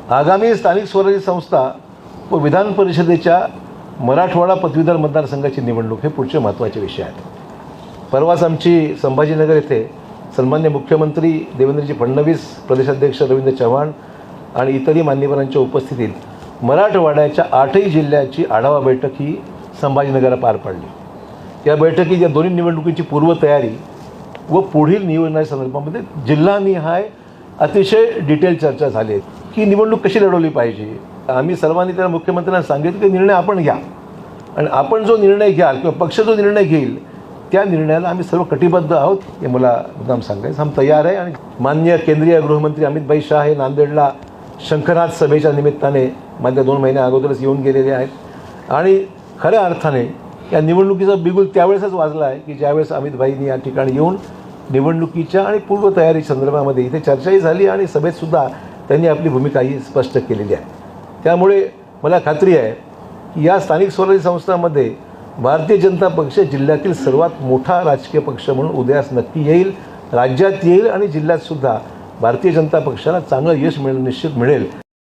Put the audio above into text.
आगामी स्थानिक स्वराज्य संस्था व विधान परिषदेच्या मराठवाडा पदवीधर मतदारसंघाची निवडणूक हे पुढचे महत्त्वाचे विषय आहेत। परवाच आमची संभाजीनगर येथे सन्मान्य मुख्यमंत्री देवेंद्रजी फडणवीस, प्रदेशाध्यक्ष रवींद्र चव्हाण आणि इतरही मान्यवरांच्या उपस्थितीत मराठवाड्याच्या 8ही जिल्ह्याची आढावा बैठक ही संभाजीनगरला पार पडली। या बैठकीत या दोन्ही निवडणुकीची पूर्वतयारी व पुढील निवडण्याच्या संदर्भामध्ये जिल्हानिहाय अतिशय डिटेल चर्चा झाली आहे की निवडणूक कशी लढवली पाहिजे। आम्ही सर्वांनी त्या मुख्यमंत्र्यांना सांगितलं की निर्णय आपण घ्या आणि आपण जो निर्णय घ्याल किंवा पक्ष जो निर्णय घेईल त्या निर्णयाला आम्ही सर्व कटिबद्ध आहोत हे मला मुद्दाम सांगायचं। हम तयार आहे आणि माननीय केंद्रीय गृहमंत्री अमित भाई शाह हे नांदेडला शंखनाद सभेच्या निमित्ताने मागच्या 2 महिन्या अगोदरच येऊन गेलेले आहेत आणि खऱ्या अर्थाने या निवडणुकीचा बिगुल त्यावेळेसच वाजला आहे की ज्यावेळेस अमित भाईंनी या ठिकाणी येऊन निवडणुकीच्या आणि पूर्वतयारी संदर्भामध्ये इथे चर्चाही झाली आणि सभेतसुद्धा त्यांनी आपली भूमिकाही स्पष्ट केलेली आहे। त्यामुळे मला खात्री आहे की या स्थानिक स्वराज्य संस्थांमध्ये भारतीय जनता पक्ष जिल्ह्यातील सर्वात मोठा राजकीय पक्ष म्हणून उदयास नक्की येईल, राज्यात येईल आणि जिल्ह्यातसुद्धा भारतीय जनता पक्षाला चांगलं यश निश्चित मिळेल।